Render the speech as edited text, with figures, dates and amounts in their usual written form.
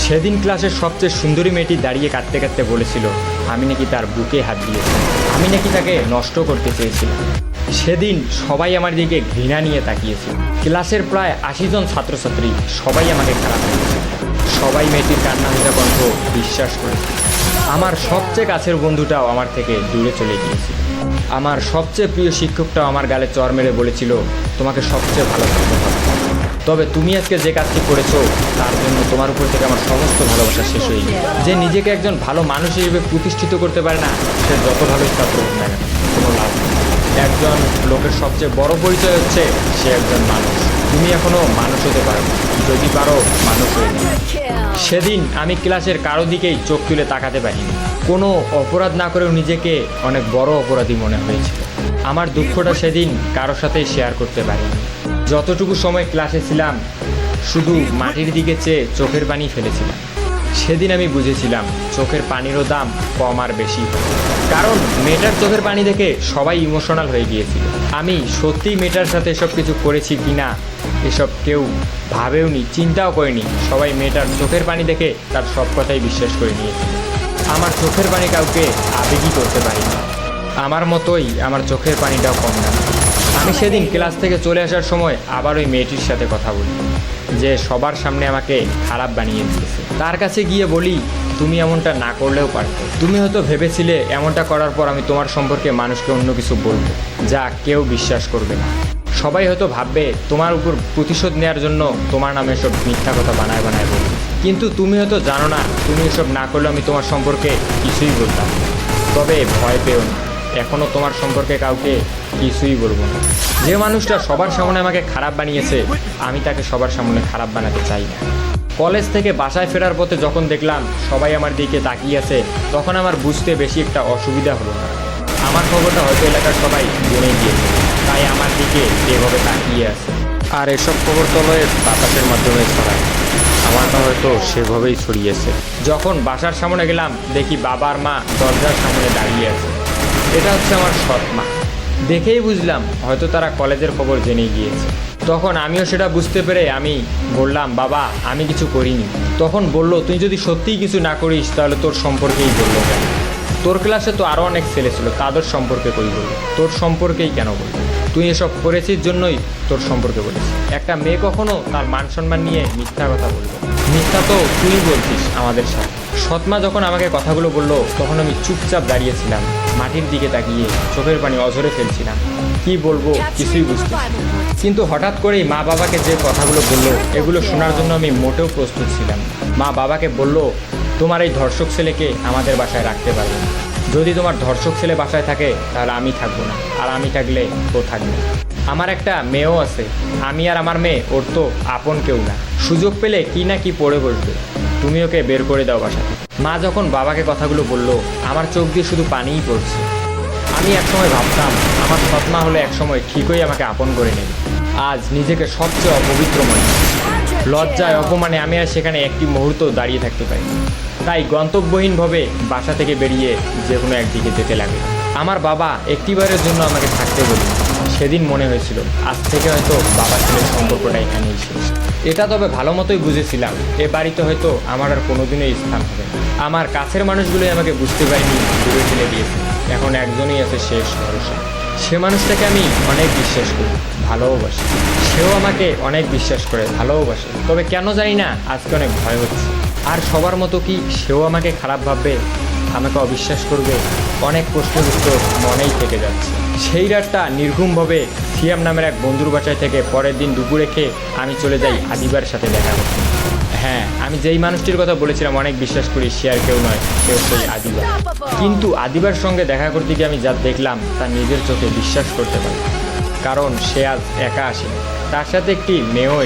সেদিন ক্লাসের সবচেয়ে সুন্দরী মেয়েটি দাঁড়িয়ে কাঁদতে কাঁদতে বলেছিল আমি নাকি তার বুকে হাত দিয়েছি, আমি নাকি তাকে নষ্ট করতে চেয়েছিলাম। সেদিন সবাই আমার দিকে ঘৃণা নিয়ে তাকিয়েছিল। ক্লাসের প্রায় 80 জন ছাত্রছাত্রী সবাই আমাকে খারাপ ভেবেছে। সবাই মেয়েটির কান্না ভেজা কণ্ঠ বিশ্বাস করেছে। আমার সবচেয়ে কাছের বন্ধুটাও আমার থেকে দূরে চলে গিয়েছিল। আমার সবচেয়ে প্রিয় শিক্ষকটাও আমার গালে চর মেরে বলেছিল তোমাকে সবচেয়ে ভালো থাকতে হবে, তবে তুমি আজকে যে কাজটি করেছো তার জন্য তোমার উপর থেকে আমার সমস্ত ভালোবাসা শেষ হয়ে গেছে। যে নিজেকে একজন ভালো মানুষ হিসেবে প্রতিষ্ঠিত করতে পারে না, সে যত ভালোই ছাত্র হোক না কেন, কোনো লাভ নেই। একজন লোকের সবচেয়ে বড় পরিচয় হচ্ছে সে একজন মানুষ। তুমি এখনো মানুষ হতে পারো, যদি পারো মানুষ হয়ে যাও। সেদিন আমি ক্লাসের কারো দিকেই চোখ তুলে তাকাতে পারিনি। কোনো অপরাধ না করেও নিজেকে অনেক বড় অপরাধী মনে হয়েছিল। আমার দুঃখটা সেদিন কারোর সাথে শেয়ার করতে পারিনি। যতটুকু সময় ক্লাসে ছিলাম শুধু মাটির দিকে চেয়ে চোখের পানি ফেলেছিলাম। সেদিন আমি বুঝেছিলাম চোখের পানিরও দাম কম আর বেশি, কারণ মেয়েটার চোখের পানি দেখে সবাই ইমোশনাল হয়ে গিয়েছিল। আমি সত্যিই মেয়েটার সাথে এসব কিছু করেছি কিনা এসব কেউ ভাবেওনি, চিন্তাও করেনি। সবাই মেয়েটার চোখের পানি দেখে তার সব কথাই বিশ্বাস করে নিয়েছিল। আমার চোখের পানি কাউকে আবেগই করতে পারিনি। আমার মতোই আমার চোখের পানিটাও কম না। আমি সেদিন ক্লাস থেকে চলে আসার সময় আবার ওই মেয়েটির সাথে কথা বলি, যে সবার সামনে আমাকে খারাপ বানিয়ে দিয়েছে। তার কাছে গিয়ে বলি তুমি এমনটা না করলেও পারতে। তুমি হয়তো ভেবেছিলে এমনটা করার পর আমি তোমার সম্পর্কে মানুষকে অন্য কিছু বলবো যা কেউ বিশ্বাস করবে না। সবাই হয়তো ভাববে তোমার উপর প্রতিশোধ নেওয়ার জন্য তোমার নামে সব মিথ্যা কথা বানায় বানায় বলবে, কিন্তু তুমি হয়তো জানো না তুমি এসব না করলে আমি তোমার সম্পর্কে কিছুই বলতাম। তবে ভয় পেও না, এখনও তোমার সম্পর্কে কাউকে কিছুই বলবো না। যে মানুষটা সবার সামনে আমাকে খারাপ বানিয়েছে আমি তাকে সবার সামনে খারাপ বানাতে চাই না। কলেজ থেকে বাসায় ফেরার পথে যখন দেখলাম সবাই আমার দিকে তাকিয়ে আছে, তখন আমার বুঝতে বেশি একটা অসুবিধা হলো না। আমার খবরটা হয়তো এলাকার সবাই জেনে গিয়েছে, তাই আমার দিকে এভাবে তাকিয়ে আছে। আর এসব খবর তলয়ে বাতাসের মাধ্যমে ছড়ায়, আমারটা হয়তো সেভাবেই ছড়িয়েছে। যখন বাসার সামনে গেলাম দেখি বাবা আর মা দরজার সামনে দাঁড়িয়ে আছে। এটা হচ্ছে আমার সৎ মা। দেখেই বুঝলাম হয়তো তারা কলেজের খবর জেনে গিয়েছে। তখন আমিও সেটা বুঝতে পেরে আমি বললাম বাবা আমি কিছু করিনি। তখন বলল তুই যদি সত্যিই কিছু না করিস তাহলে তোর সম্পর্কেই বললো কেন? তোর ক্লাসে তো আরও অনেক ছেলে ছিল, তাদের সম্পর্কে কই বললো? তোর সম্পর্কেই কেন বললো? তুই এসব করেছিস জন্যই তোর সম্পর্কে বলিস। একটা মেয়ে কখনো তার মান সম্মান নিয়ে মিথ্যা কথা বলবে? মিথ্যা তো তুই বলছিস আমাদের সাথে। সৎমা যখন আমাকে কথাগুলো বললো তখন আমি চুপচাপ দাঁড়িয়েছিলাম, মাটির দিকে তাকিয়ে চোখের পানি অঝরে ফেলছিলাম। কি বলবো কিছুই বুঝতে, কিন্তু হঠাৎ করেই মা বাবাকে যে কথাগুলো বললো এগুলো শোনার জন্য আমি মোটেও প্রস্তুত ছিলাম। মা বাবাকে বলল তোমার এই ধর্ষক ছেলেকে আমাদের বাসায় রাখতে পারবে না। যদি তোমার ধর্ষক ছেলে বাসায় থাকে তাহলে আমি থাকবো না, আর আমি থাকলে ও থাকবে। আমার একটা মেয়েও আছে, আমি আর আমার মেয়ে ওর তো আপন কেউ না। সুযোগ পেলে কি না কি পড়ে বসবে, তুমি ওকে বের করে দাও বাসা থেকে। মা যখন বাবাকে কথাগুলো বলল আমার চোখ দিয়ে শুধু পানিই পড়ছে। আমি একসময় ভাবতাম আমার সৎমা হলে একসময় ঠিকই আমাকে আপন করে নেবে। আজ নিজেকে সবচেয়ে অপবিত্র মনে হয়। লজ্জায় অপমানে আমি আর সেখানে একটি মুহূর্ত দাঁড়িয়ে থাকতে পারি। তাই গন্তব্যহীনভাবে বাসা থেকে বেরিয়ে যে কোনো একদিকে যেতে লাগে। আমার বাবা একটিবারের জন্য আমাকে থাকতে বলি। সেদিন মনে হয়েছিল আজ থেকে হয়তো বাবা ছেলের সম্পর্কটা এখানেই শেষ। এটা তবে ভালো মতোই বুঝেছিলাম এ বাড়িতে হয়তো আমার আর কোনোদিনই স্থান হবে না। আমার কাছের মানুষগুলোই আমাকে বুঝতে পারিনি, দূরে ফেলে দিয়েছে। এখন একজনই আছে শেষ ভরসা। সে মানুষটাকে আমি অনেক বিশ্বাস করি, ভালোবাসি। সেও আমাকে অনেক বিশ্বাস করে, ভালোবাসে। তবে কেন জানি না আজকে অনেক ভয় হচ্ছে। আর সবার মতো কি সেও আমাকে খারাপ ভাববে, আমাকে অবিশ্বাস করবে? অনেক প্রশ্নের উত্তর মনেই থেকে যাচ্ছে। সেই রাতটা নির্ঘুমভাবে সিয়াম নামের এক বন্ধুর বাসায় থেকে পরের দিন দুপুরে খেয়ে আমি চলে যাই আদিবার সাথে দেখা করতে। হ্যাঁ, আমি যেই মানুষটির কথা বলেছিলাম অনেক বিশ্বাস করি, সে আর কেউ নয়, সে হচ্ছে আদিবা। কিন্তু আদিবার সঙ্গে দেখা করতে গিয়ে আমি যা দেখলাম তা নিজের চোখে বিশ্বাস করতে পারি। কারণ সে আজ একা আসেনি, তার সাথে একটি মেয়েও এসে